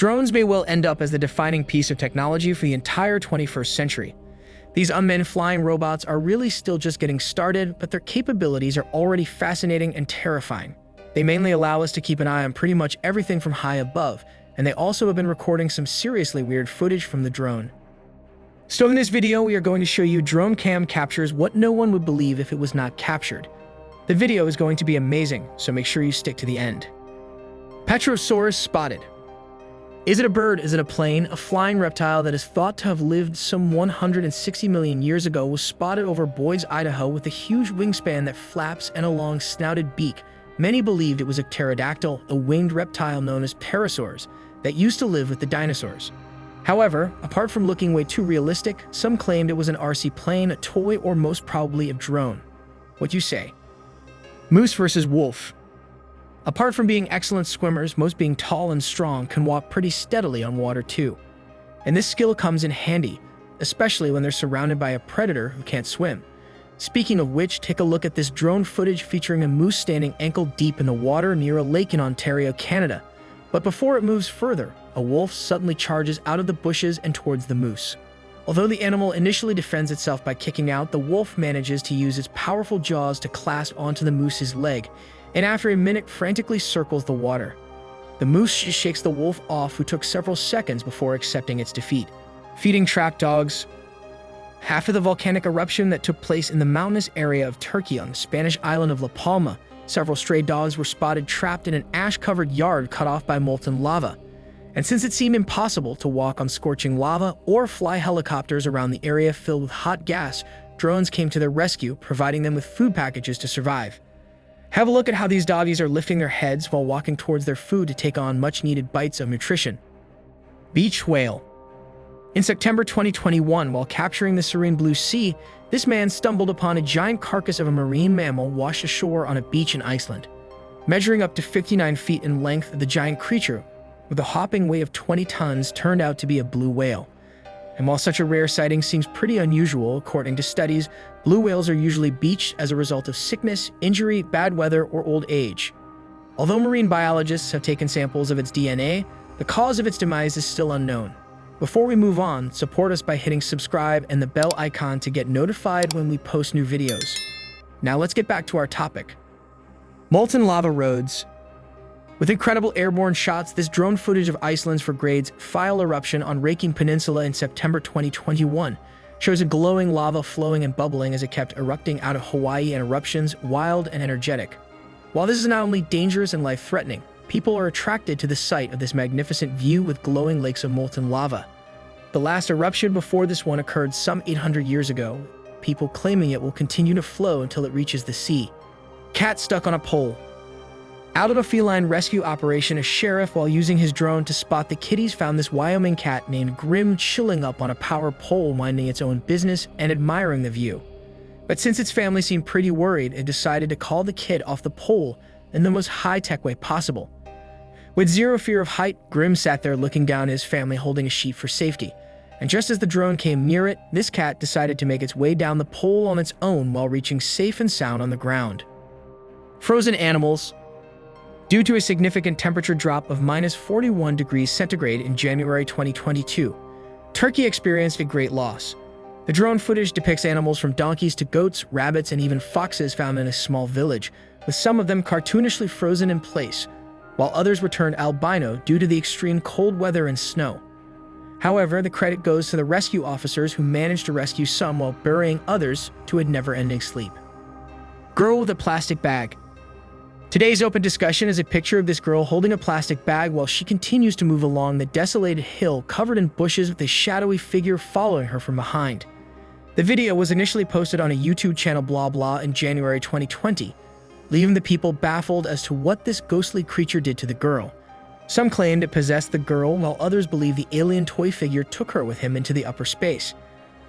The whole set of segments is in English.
Drones may well end up as the defining piece of technology for the entire 21st century. These unmanned flying robots are really still just getting started, but their capabilities are already fascinating and terrifying. They mainly allow us to keep an eye on pretty much everything from high above, and they also have been recording some seriously weird footage from the drone. So in this video, we are going to show you drone cam captures what no one would believe if it was not captured. The video is going to be amazing, so make sure you stick to the end. Petrosaurus spotted. Is it a bird? Is it a plane? A flying reptile that is thought to have lived some 160 million years ago was spotted over Boise, Idaho with a huge wingspan that flaps and a long snouted beak. Many believed it was a pterodactyl, a winged reptile known as parasaurs, that used to live with the dinosaurs. However, apart from looking way too realistic, some claimed it was an RC plane, a toy, or most probably a drone. What do you say? Moose versus wolf. Apart from being excellent swimmers, most being tall and strong can walk pretty steadily on water too. And this skill comes in handy, especially when they're surrounded by a predator who can't swim. Speaking of which, take a look at this drone footage featuring a moose standing ankle deep in the water near a lake in Ontario, Canada. But before it moves further, a wolf suddenly charges out of the bushes and towards the moose. Although the animal initially defends itself by kicking out, the wolf manages to use its powerful jaws to clasp onto the moose's leg, and after a minute frantically circles the water. The moose shakes the wolf off, who took several seconds before accepting its defeat. Feeding track dogs. After the volcanic eruption that took place in the mountainous area of Turkey on the Spanish island of La Palma, several stray dogs were spotted trapped in an ash-covered yard cut off by molten lava. And since it seemed impossible to walk on scorching lava or fly helicopters around the area filled with hot gas, drones came to their rescue, providing them with food packages to survive. Have a look at how these doggies are lifting their heads while walking towards their food to take on much-needed bites of nutrition. Beach whale. In September 2021, while capturing the serene blue sea, this man stumbled upon a giant carcass of a marine mammal washed ashore on a beach in Iceland. Measuring up to 59 feet in length, the giant creature, with a hopping weight of 20 tons, turned out to be a blue whale. And while such a rare sighting seems pretty unusual, according to studies, blue whales are usually beached as a result of sickness, injury, bad weather, or old age. Although marine biologists have taken samples of its DNA, the cause of its demise is still unknown. Before we move on, support us by hitting subscribe and the bell icon to get notified when we post new videos. Now let's get back to our topic. Molten lava roads. With incredible airborne shots, this drone footage of Iceland's Fagrad's File eruption on Reykjavik Peninsula in September 2021 shows a glowing lava flowing and bubbling as it kept erupting out of Hawaii, and eruptions wild and energetic. While this is not only dangerous and life-threatening, people are attracted to the sight of this magnificent view with glowing lakes of molten lava. The last eruption before this one occurred some 800 years ago, people claiming it will continue to flow until it reaches the sea. Cat stuck on a pole. Out of a feline rescue operation, a sheriff, while using his drone to spot the kitties, found this Wyoming cat named Grim chilling up on a power pole, minding its own business and admiring the view. But since its family seemed pretty worried, it decided to call the kid off the pole in the most high-tech way possible. With zero fear of height, Grim sat there looking down at his family holding a sheet for safety. And just as the drone came near it, this cat decided to make its way down the pole on its own while reaching safe and sound on the ground. Frozen animals. Due to a significant temperature drop of -41 degrees centigrade in January 2022, Turkey experienced a great loss. The drone footage depicts animals from donkeys to goats, rabbits, and even foxes found in a small village, with some of them cartoonishly frozen in place, while others were turned albino due to the extreme cold weather and snow. However, the credit goes to the rescue officers who managed to rescue some while burying others to a never-ending sleep. Girl with a plastic bag. Today's open discussion is a picture of this girl holding a plastic bag while she continues to move along the desolated hill covered in bushes with a shadowy figure following her from behind. The video was initially posted on a YouTube channel blah blah in January 2020, leaving the people baffled as to what this ghostly creature did to the girl. Some claimed it possessed the girl, while others believe the alien toy figure took her with him into the upper space.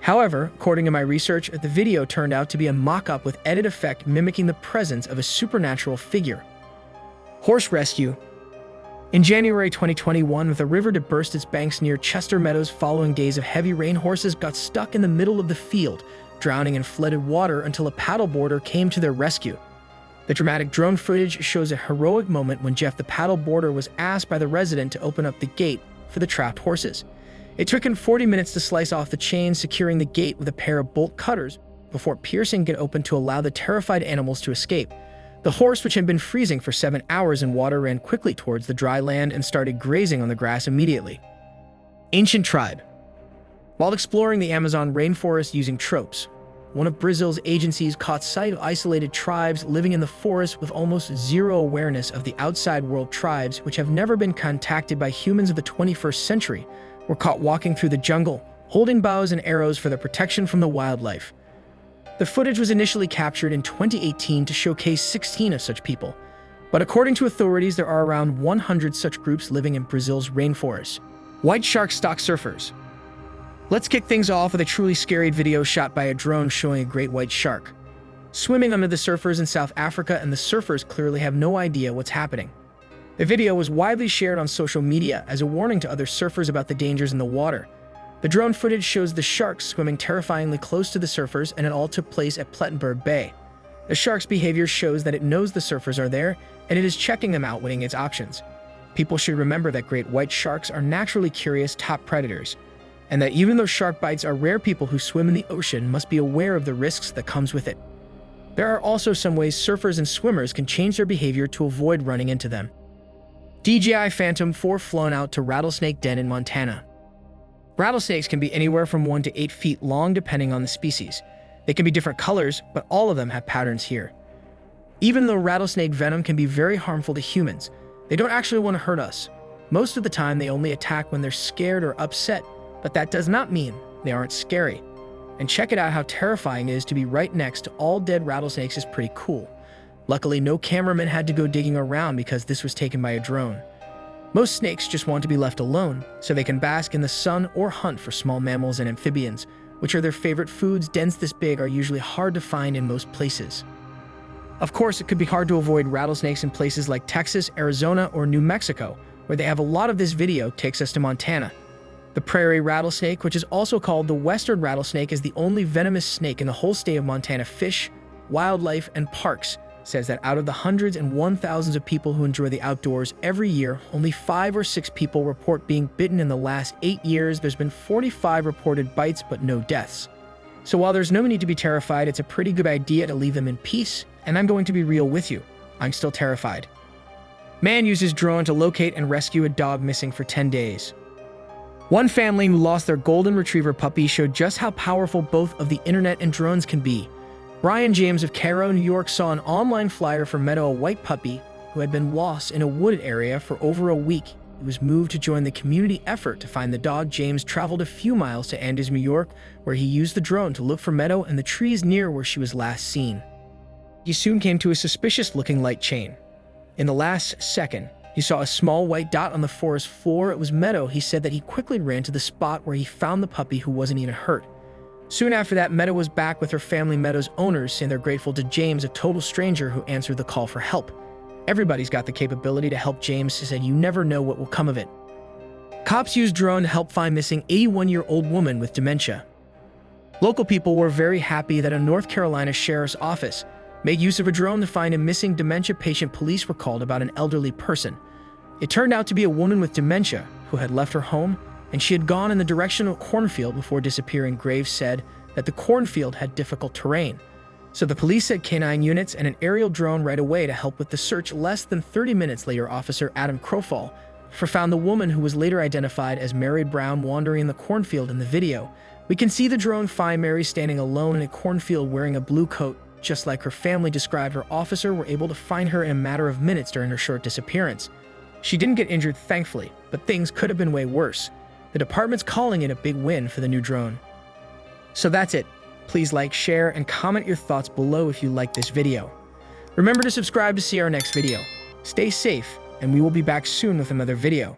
However, according to my research, the video turned out to be a mock-up with edit effect mimicking the presence of a supernatural figure. Horse rescue. In January 2021, with a river to burst its banks near Chester Meadows following days of heavy rain, horses got stuck in the middle of the field, drowning in flooded water until a paddleboarder came to their rescue. The dramatic drone footage shows a heroic moment when Jeff the paddleboarder was asked by the resident to open up the gate, for the trapped horses. It took him 40 minutes to slice off the chain, securing the gate with a pair of bolt cutters before piercing it open to allow the terrified animals to escape. The horse, which had been freezing for 7 hours in water, ran quickly towards the dry land and started grazing on the grass immediately. Ancient tribe. While exploring the Amazon rainforest using tropes, one of Brazil's agencies caught sight of isolated tribes living in the forest with almost zero awareness of the outside world. Tribes, which have never been contacted by humans of the 21st century, were caught walking through the jungle, holding bows and arrows for their protection from the wildlife. The footage was initially captured in 2018 to showcase 16 of such people, but according to authorities, there are around 100 such groups living in Brazil's rainforest. White shark stalk surfers. Let's kick things off with a truly scary video shot by a drone showing a great white shark swimming under the surfers in South Africa, and the surfers clearly have no idea what's happening. The video was widely shared on social media as a warning to other surfers about the dangers in the water. The drone footage shows the sharks swimming terrifyingly close to the surfers, and it all took place at Plettenberg Bay. The shark's behavior shows that it knows the surfers are there, and it is checking them out, weighing its options. People should remember that great white sharks are naturally curious top predators, and that even though shark bites are rare, people who swim in the ocean must be aware of the risks that comes with it. There are also some ways surfers and swimmers can change their behavior to avoid running into them. DJI Phantom 4 flown out to rattlesnake den in Montana. Rattlesnakes can be anywhere from 1 to 8 feet long depending on the species. They can be different colors, but all of them have patterns here. Even though rattlesnake venom can be very harmful to humans, they don't actually want to hurt us. Most of the time, they only attack when they're scared or upset, but that does not mean they aren't scary. And check it out how terrifying it is to be right next to all dead rattlesnakes is pretty cool. Luckily, no cameraman had to go digging around because this was taken by a drone. Most snakes just want to be left alone so they can bask in the sun or hunt for small mammals and amphibians, which are their favorite foods. Dens this big are usually hard to find in most places. Of course, it could be hard to avoid rattlesnakes in places like Texas, Arizona, or New Mexico, where they have a lot of. This video takes us to Montana. The prairie rattlesnake, which is also called the western rattlesnake, is the only venomous snake in the whole state of Montana. Fish, Wildlife, and Parks says that out of the hundreds and thousands of people who enjoy the outdoors every year, only 5 or 6 people report being bitten in the last 8 years. There's been 45 reported bites, but no deaths. So while there's no need to be terrified, it's a pretty good idea to leave them in peace, and I'm going to be real with you. I'm still terrified. Man uses drone to locate and rescue a dog missing for 10 days. One family who lost their golden retriever puppy showed just how powerful both of the internet and drones can be. Brian James of Cairo, New York, saw an online flyer for Meadow, a white puppy who had been lost in a wooded area for over a week. He was moved to join the community effort to find the dog. James traveled a few miles to Andes, New York, where he used the drone to look for Meadow in the trees near where she was last seen. He soon came to a suspicious-looking light chain. In the last second, he saw a small white dot on the forest floor. It was Meadow. He said that he quickly ran to the spot where he found the puppy, who wasn't even hurt. Soon after that, Meadow was back with her family. Meadow's owners saying they're grateful to James, a total stranger who answered the call for help. Everybody's got the capability to help. James said you never know what will come of it. Cops used drone to help find missing 81-year-old woman with dementia. Local people were very happy that a North Carolina sheriff's office made use of a drone to find a missing dementia patient. Police were called about an elderly person. It turned out to be a woman with dementia who had left her home, and she had gone in the direction of a cornfield before disappearing. Graves said that the cornfield had difficult terrain, so the police sent canine units and an aerial drone right away to help with the search. Less than 30 minutes later, Officer Adam Crowfall found the woman, who was later identified as Mary Brown, wandering in the cornfield. In the video, we can see the drone find Mary standing alone in a cornfield wearing a blue coat, just like her family described. Her officer were able to find her in a matter of minutes during her short disappearance. She didn't get injured, thankfully, but things could have been way worse. The department's calling it a big win for the new drone. So that's it. Please like, share, and comment your thoughts below if you like this video. Remember to subscribe to see our next video. Stay safe, and we will be back soon with another video.